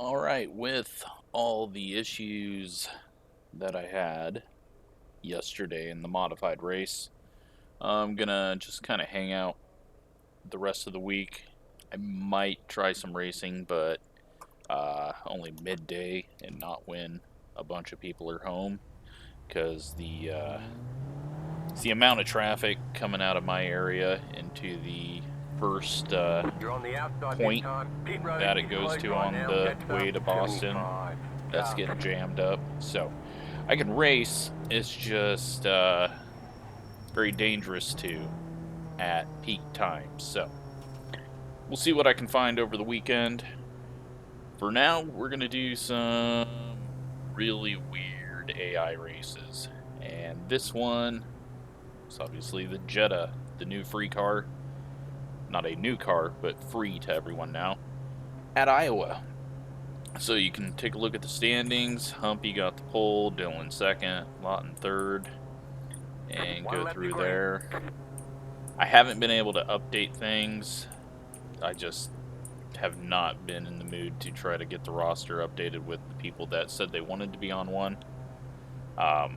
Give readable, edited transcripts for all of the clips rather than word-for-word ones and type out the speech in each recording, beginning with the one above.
Alright, with all the issues that I had yesterday in the modified race, I'm gonna just kind of hang out the rest of the week. I might try some racing, but only midday and not when a bunch of people are home, because it's the amount of traffic coming out of my area into the first point that it goes to on the way to Boston. That's getting jammed up. So I can race, it's just very dangerous too at peak times. So we'll see what I can find over the weekend. For now, we're going to do some really weird AI races. And this one is obviously the Jetta, the new free car. Not a new car, but free to everyone now, at Iowa. So you can take a look at the standings. Humpy got the pole, Dylan second, Lawton third, and go through there. I haven't been able to update things. I just have not been in the mood to try to get the roster updated with the people that said they wanted to be on one. I'll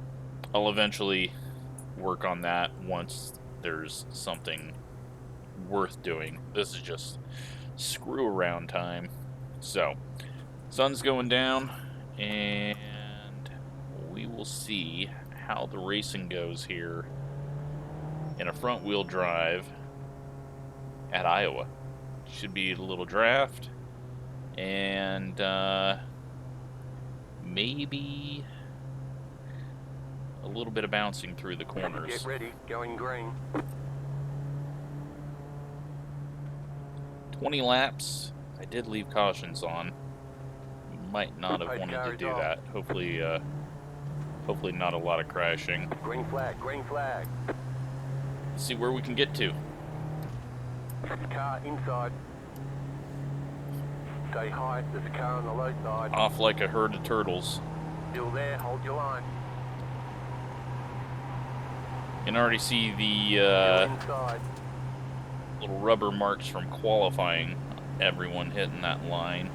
eventually work on that once there's something worth doing. This is just screw around time. So, sun's going down, and we will see how the racing goes here in a front-wheel drive at Iowa. Should be a little draft, and maybe a little bit of bouncing through the corners. Get ready, going green. 20 laps. I did leave cautions on. Might not have wanted to do that. Hopefully not a lot of crashing. Green flag, green flag. Let's see where we can get to. Car inside. Stay high, there's a car on the low side. Off like a herd of turtles. Still there, hold your line. You can already see the little rubber marks from qualifying. Everyone hitting that line.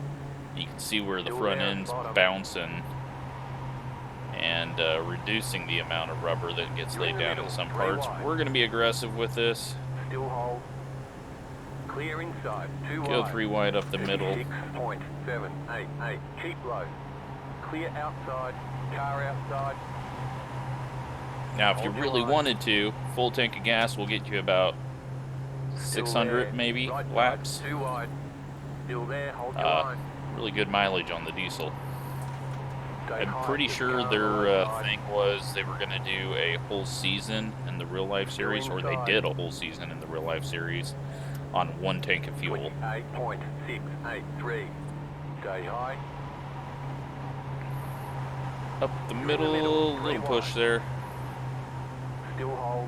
You can see where the front end's bouncing and reducing the amount of rubber that gets laid down in some parts. We're going to be aggressive with this. Still hold. Clear inside, 2 wide. Go 3 wide up the middle. 6.788. Keep low. Clear outside. Car outside. Now, if you really wanted to, full tank of gas will get you about 600 maybe laps. 2 wide. Still there, hold your line. Really good mileage on the diesel. I'm pretty sure their thing was they were going to do a whole season in the real life series, or they did a whole season in the real life series on 1 tank of fuel. 8.683. Stay high. Up the middle, little push there. Still hold.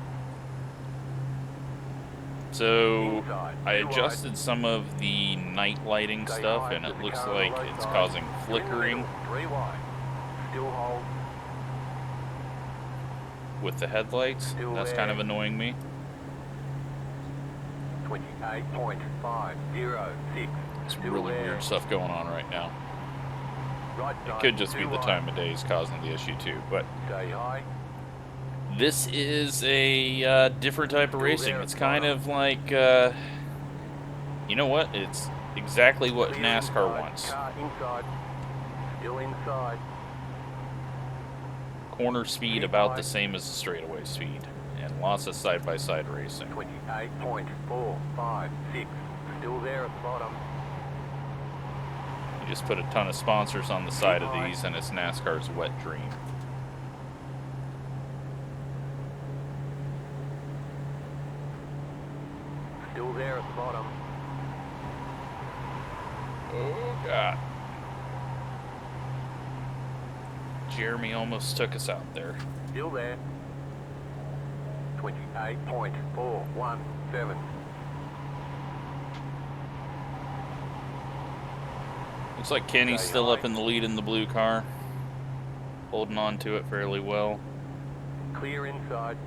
So I adjusted some of the night lighting stuff, and it looks like it's causing flickering 3 wide. Still hold. with the headlights. That's kind of annoying me. 28.506. Some really weird stuff going on right now. It could just be the time of day is causing the issue too, but Stay high. this is a different type of racing. It's kind of like, you know what? It's exactly what NASCAR wants. Car inside. Still inside. Corner speed about the same as the straightaway speed, and lots of side-by-side racing. 28.456. Still there at the bottom. You just put a ton of sponsors on the side of these, and it's NASCAR's wet dream. Still there at the bottom. Oh, God. Jeremy almost took us out there. Still there. 28.417. Looks like Kenny's still up in the lead in the blue car. Holding on to it fairly well. Clear inside.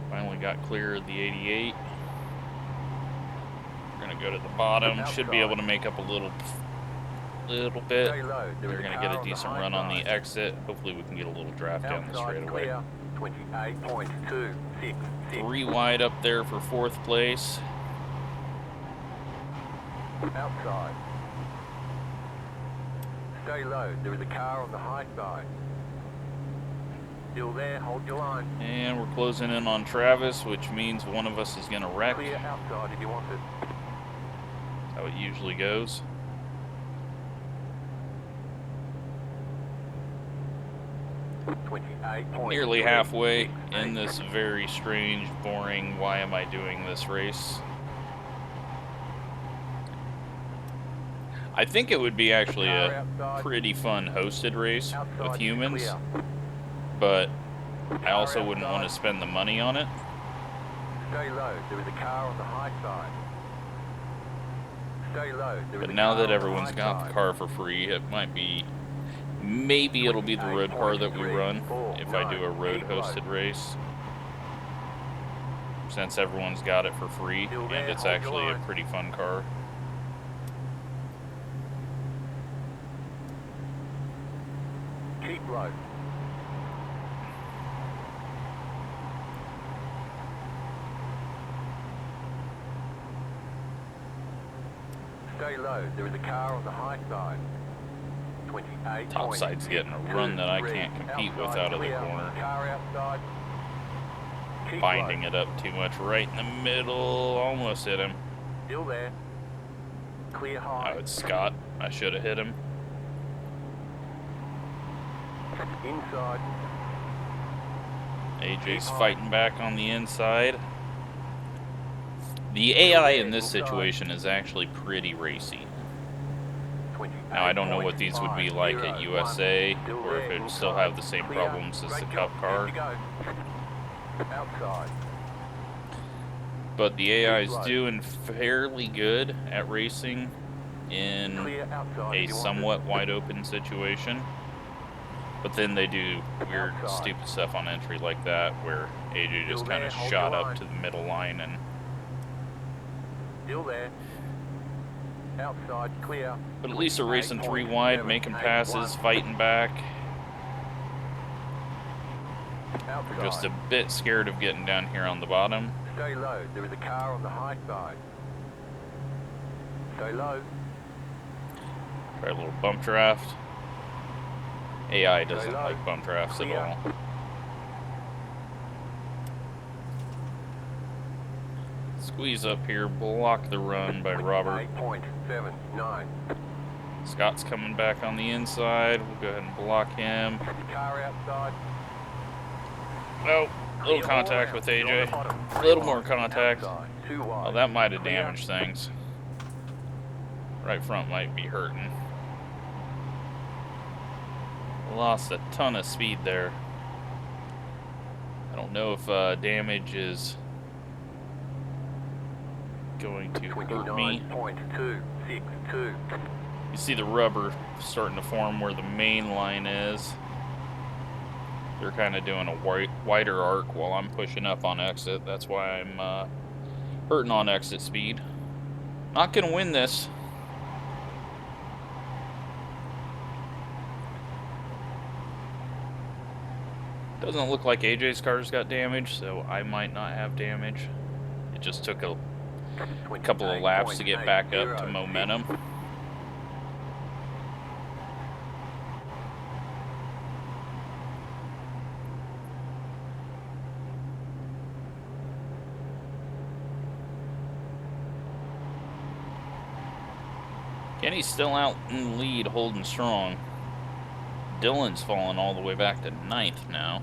Finally got clear of the 88. We're going to go to the bottom. Should be able to make up a little little bit. Stay low. There They're is a going to car get a on the decent high run on the side. exit. Hopefully we can get a little draft down the Outside straightaway. clear. 28.266. 3 wide up there for 4th place. Outside. Stay low. There is a car on the high side. Still there. Hold your line. And we're closing in on Travis, which means one of us is going to wreck. Clear outside if you want it. That's how it usually goes. Nearly halfway in this very strange, boring, why am I doing this race? I think it would be actually a pretty fun hosted race with humans, but I also wouldn't want to spend the money on it. Stay low. There is a car on the high side. Stay low. But now that everyone's got the car for free, it might be, maybe it'll be the road car that we run if I do a road hosted race. Since everyone's got it for free, and it's actually a pretty fun car. Keep low. Stay low. There is a car on the high side. 28. Topside's getting a run that I can't compete with out of the corner. Car outside. Binding it up too much right in the middle. Almost hit him. Still there. Clear high. Oh, it's Scott. I should have hit him. Inside. AJ's fighting back on the inside. The AI in this situation is actually pretty racy. Now, I don't know what these would be like at USA, or if it would still have the same problems as the Cup car. But the AI is doing fairly good at racing in a somewhat wide open situation. But then they do weird, stupid stuff on entry like that, where AJ just kind of shot up to the middle line and... Still there. Outside, clear. But at least they're racing 3 wide, making passes, fighting back. They're just a bit scared of getting down here on the bottom. Stay low. There is a car on the high side. Stay low. Try a little bump draft. AI doesn't like bump drafts at all. Squeeze up here, block the run by Robert. 8.79. Scott's coming back on the inside. We'll go ahead and block him. Car outside. Oh, a little contact with AJ. A little more contact. Oh, that might have damaged things. Right front might be hurting. Lost a ton of speed there. I don't know if damage is going to hurt me. 29.262. You see the rubber starting to form where the main line is. They're kind of doing a wider arc while I'm pushing up on exit. That's why I'm hurting on exit speed. Not gonna win this. Doesn't look like AJ's car's got damage, so I might not have damage. It just took a couple of laps to get back up to momentum. Kenny's still out in the lead, holding strong. Dylan's fallen all the way back to 9th now.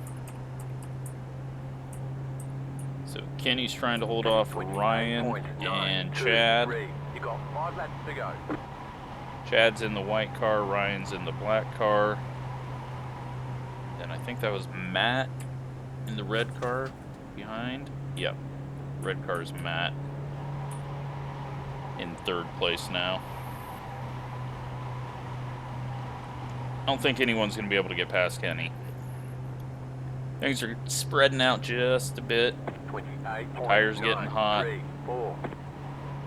So Kenny's trying to hold off Ryan and Chad. You got 5 laps to go. Chad's in the white car, Ryan's in the black car. Then I think that was Matt in the red car behind. Yep, red car's Matt in 3rd place now. I don't think anyone's going to be able to get past Kenny. Things are spreading out just a bit. Tires getting hot.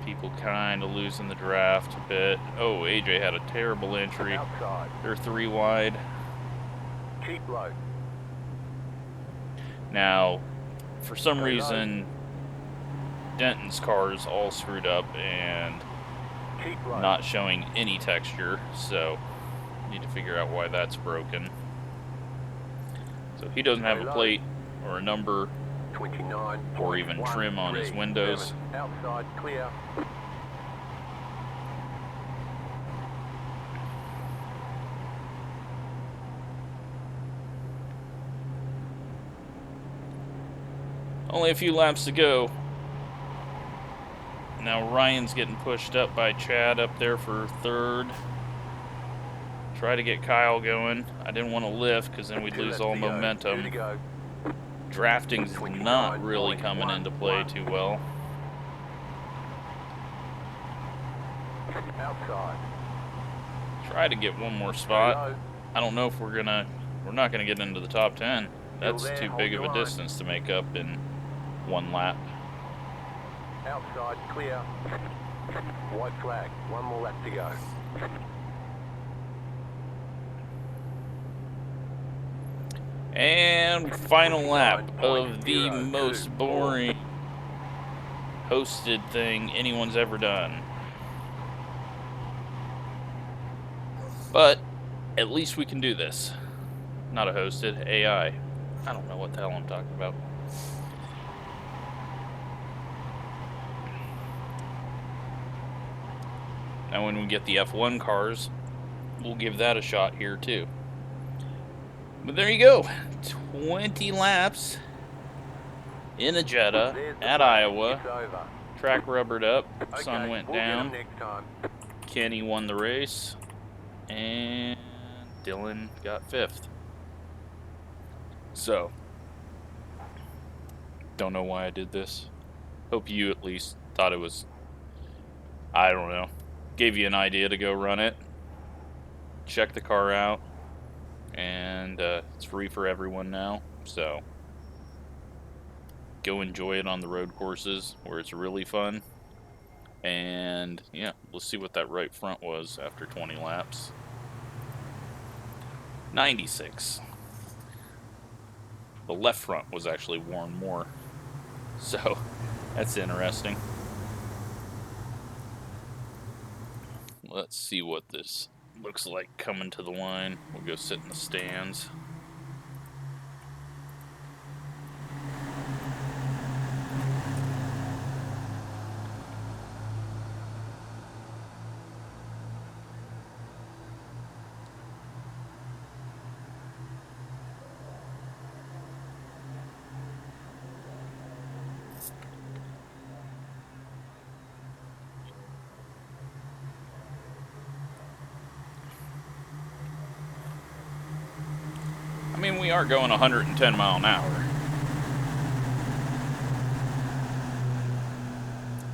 People kind of losing the draft a bit. Oh, AJ had a terrible entry. Outside. They're 3 wide. Keep low. Now, for some Very reason, Denton's car is all screwed up and Keep low. not showing any texture, so need to figure out why that's broken. So he doesn't have a plate or a number 29. or even trim on his windows. Outside clear. Only a few laps to go. Now Ryan's getting pushed up by Chad up there for 3rd. Try to get Kyle going. I didn't want to lift because then we'd lose all momentum. Drafting's not really coming into play too well. Outside. Try to get one more spot. I don't know if we're not gonna get into the top 10. That's too big of a distance to make up in 1 lap. Outside clear. White flag. 1 more lap to go. And final lap of the most boring hosted thing anyone's ever done. But at least we can do this. Not a hosted, AI. I don't know what the hell I'm talking about. Now when we get the F1 cars, we'll give that a shot here too. But there you go. 20 laps in a Jetta at Iowa. Track rubbered up. Sun went down. Kenny won the race. And Dylan got 5th. So, don't know why I did this. Hope you at least thought it was, I don't know, gave you an idea to go run it. Check the car out. And it's free for everyone now, so go enjoy it on the road courses where it's really fun. And yeah, we'll see what that right front was after 20 laps. 96. The left front was actually worn more, so that's interesting. Let's see what this looks like coming to the line. We'll go sit in the stands. I mean, we are going 110 mile an hour.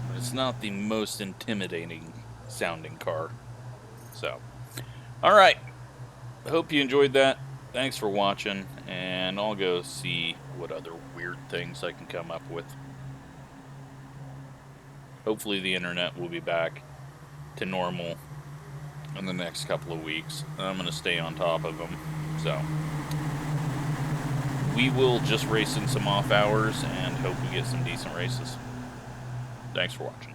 But it's not the most intimidating sounding car. So, alright. I hope you enjoyed that. Thanks for watching, and I'll go see what other weird things I can come up with. Hopefully the internet will be back to normal in the next couple of weeks. I'm going to stay on top of them. So, we will just race in some off hours and hope we get some decent races. Thanks for watching.